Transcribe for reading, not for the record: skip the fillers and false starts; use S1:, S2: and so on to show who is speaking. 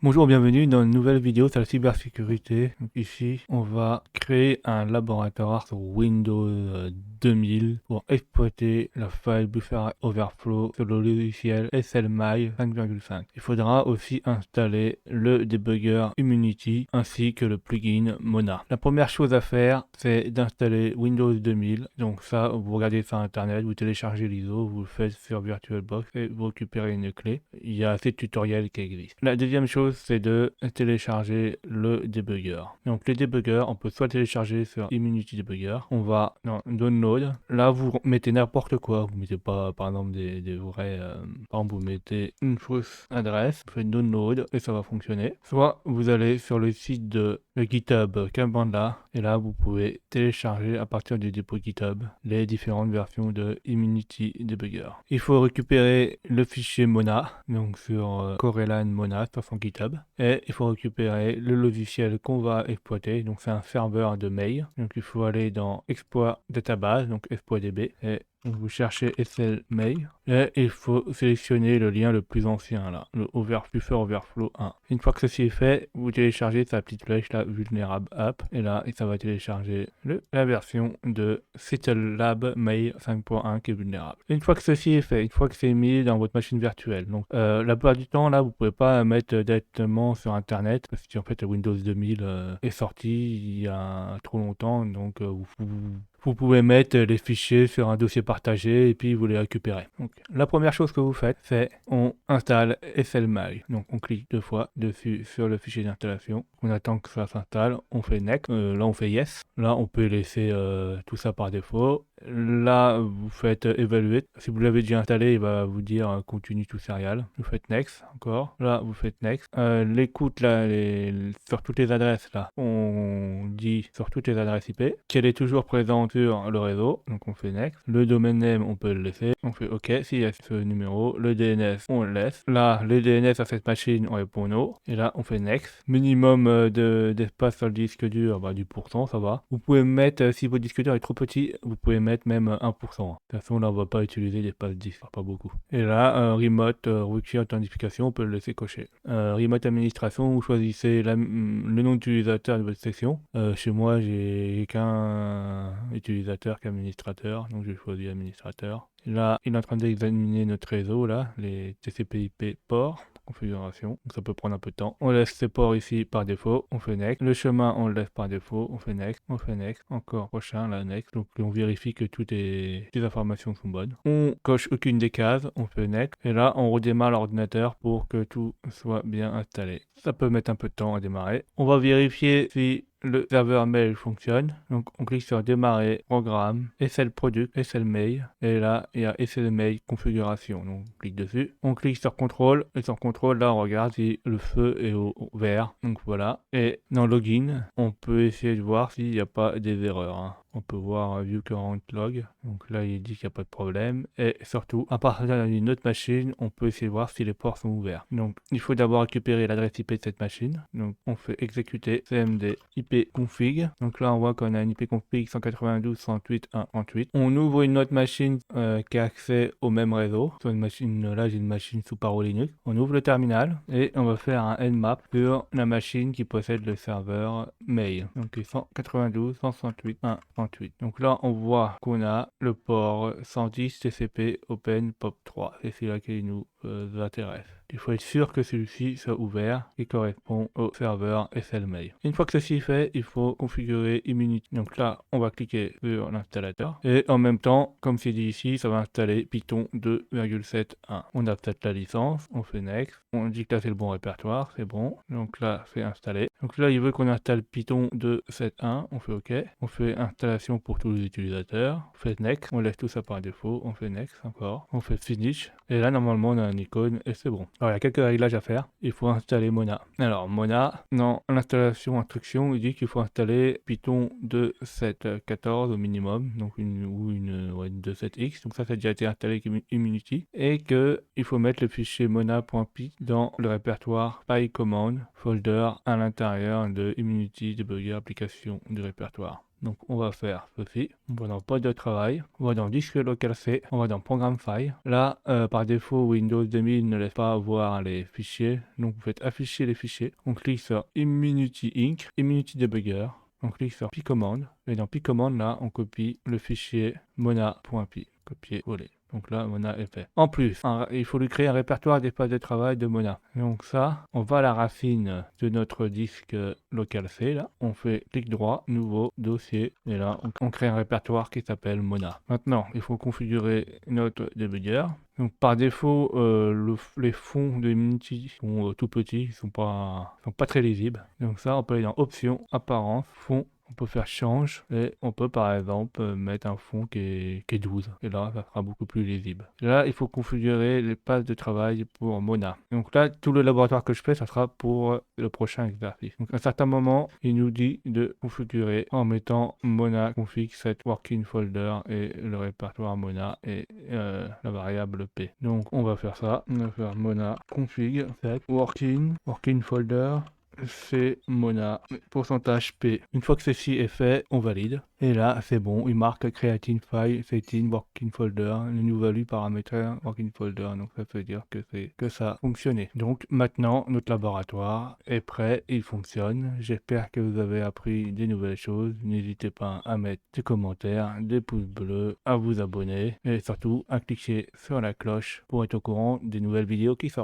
S1: Bonjour, bienvenue dans une nouvelle vidéo sur la cybersécurité. Donc ici, on va créer un laboratoire sur Windows 2000 pour exploiter la file Buffer Overflow sur le logiciel SLMI 5.5. Il faudra aussi installer le debugger Immunity ainsi que le plugin Mona. La première chose à faire, c'est d'installer Windows 2000. Donc ça, vous regardez sur internet, vous téléchargez l'ISO, vous le faites sur VirtualBox et vous récupérez une clé. Il y a assez de tutoriels qui existent. La deuxième chose, c'est de télécharger le debugger. Donc les debuggers, on peut soit télécharger sur Immunity Debugger, on va dans Download, là vous mettez n'importe quoi, vous mettez pas par exemple des vrais, par exemple vous mettez une fausse adresse, vous faites Download et ça va fonctionner. Soit vous allez sur le site de GitHub Kabanda et là vous pouvez télécharger à partir du dépôt GitHub les différentes versions de Immunity Debugger. Il faut récupérer le fichier Mona, donc sur Corellan Mona sur son GitHub, et il faut récupérer le logiciel qu'on va exploiter, donc c'est un serveur de mail, donc il faut aller dans Exploit Database, donc exploitdb, et vous cherchez SLMail et il faut sélectionner le lien le plus ancien là, le Buffer Overflow 1. Une fois que ceci est fait, vous téléchargez sa petite flèche là, Vulnerable App, et là ça va télécharger la version de CettleLab Mail 5.1 qui est vulnérable. Une fois que ceci est fait, une fois que c'est mis dans votre machine virtuelle, donc la plupart du temps là vous pouvez pas mettre directement sur internet parce que en fait Windows 2000 est sorti il y a trop longtemps, donc vous pouvez mettre les fichiers sur un dossier partagé et puis vous les récupérez. Donc, la première chose que vous faites, c'est on installe SLMI. Donc on clique deux fois dessus sur le fichier d'installation. On attend que ça s'installe. On fait Next. Là on fait Yes. Là on peut laisser tout ça par défaut. Là vous faites évaluer. Si vous l'avez déjà installé, il va vous dire continue tout serial. Vous faites Next encore. Là vous faites Next. L'écoute là, sur toutes les adresses là, on dit sur toutes les adresses IP qu'elle est toujours présente sur le réseau, donc on fait Next. Le domaine name, on peut le laisser, on fait OK. S'il y a ce numéro, le DNS, on le laisse. Là, le DNS à cette machine, on répond no. Et là, on fait Next. Minimum d'espace sur le disque dur, du pourcent, ça va. Vous pouvez mettre, si votre disque dur est trop petit, vous pouvez mettre même 1%. De toute façon, là, on va pas utiliser l'espace disque, pas beaucoup. Et là, Remote Rootkey Authentification, on peut le laisser cocher. Remote Administration, vous choisissez le nom d'utilisateur de votre section. Chez moi, j'ai qu'un utilisateur qu'administrateur, donc je choisis administrateur. Là, il est en train d'examiner notre réseau, là, les TCP/IP ports, configuration, donc ça peut prendre un peu de temps. On laisse ces ports ici par défaut, on fait Next. Le chemin, on le laisse par défaut, on fait Next, encore prochain, là, Next. Donc on vérifie que toutes les informations sont bonnes. On coche aucune des cases, on fait Next. Et là, on redémarre l'ordinateur pour que tout soit bien installé. Ça peut mettre un peu de temps à démarrer. On va vérifier si le serveur mail fonctionne. Donc on clique sur démarrer programme, SL Product, SL Mail, et là il y a SL Mail configuration. Donc on clique dessus. On clique sur contrôle, et sur contrôle là on regarde si le feu est au vert. Donc voilà. Et dans login, on peut essayer de voir s'il n'y a pas des erreurs. On peut voir View Current Log. Donc là, il dit qu'il n'y a pas de problème. Et surtout, à partir d'une autre machine, on peut essayer de voir si les ports sont ouverts. Donc, il faut d'abord récupérer l'adresse IP de cette machine. Donc, on fait exécuter cmd IP config. Donc là, on voit qu'on a une IP config 192.168.1.38. On ouvre une autre machine qui a accès au même réseau. Sur une machine, là, j'ai une machine sous Paro Linux. On ouvre le terminal et on va faire un nmap sur la machine qui possède le serveur mail. Donc, 192.168.1.38. Donc là, on voit qu'on a le port 110 TCP Open POP 3. Et c'est là qui nous intéresse. Il faut être sûr que celui-ci soit ouvert et correspond au serveur SLMail. Une fois que ceci est fait, il faut configurer Immunity. Donc là, on va cliquer sur l'installateur. Et en même temps, comme c'est dit ici, ça va installer Python 2.7.1. On accepte la licence, on fait Next. On dit que là c'est le bon répertoire, c'est bon. Donc là, c'est installé. Donc là, il veut qu'on installe Python 2.7.1. On fait OK. On fait installation pour tous les utilisateurs. On fait Next. On laisse tout ça par défaut. On fait Next encore. On fait Finish. Et là, normalement, on a un icône et c'est bon. Alors, il y a quelques réglages à faire. Il faut installer Mona. Alors, Mona, dans l'installation instruction, il dit qu'il faut installer Python 2.7.14 au minimum. Donc, une 2.7x. Donc, ça a déjà été installé avec Immunity. Et qu'il faut mettre le fichier mona.py dans le répertoire PyCommand folder à l'intérieur de Immunity Debugger application du répertoire. Donc on va faire ceci, on va dans poste de travail, on va dans disque local C, on va dans programme file. Là, par défaut, Windows 2000 ne laisse pas voir les fichiers, donc vous faites afficher les fichiers. On clique sur Immunity Inc, Immunity Debugger. On clique sur pcommand, et dans pcommand, là, on copie le fichier mona.py, copier-coller. Donc là, Mona est fait. En plus, il faut lui créer un répertoire des postes de travail de Mona. Donc ça, on va à la racine de notre disque local C, là. On fait clic droit, nouveau, dossier, et là, on crée un répertoire qui s'appelle Mona. Maintenant, il faut configurer notre debugger. Donc par défaut, les fonds de Unity sont tout petits, ils sont pas très lisibles. Donc ça, on peut aller dans Options, Apparence, Fond. On peut faire change et on peut par exemple mettre un fond qui est 12 et là ça sera beaucoup plus lisible. Là il faut configurer les pages de travail pour Mona. Donc là tout le laboratoire que je fais ça sera pour le prochain exercice. Donc à un certain moment il nous dit de configurer en mettant Mona config set working folder et le répertoire Mona et la variable p. Donc on va faire ça, on va faire Mona config set working folder c'est Mona, pourcentage P. Une fois que ceci est fait, on valide. Et là, c'est bon, il marque Creating File, Setting, Working Folder, le new value paramétreur, Working Folder. Donc ça veut dire que ça a fonctionné. Donc maintenant, notre laboratoire est prêt, il fonctionne. J'espère que vous avez appris des nouvelles choses. N'hésitez pas à mettre des commentaires, des pouces bleus, à vous abonner et surtout à cliquer sur la cloche pour être au courant des nouvelles vidéos qui sortent.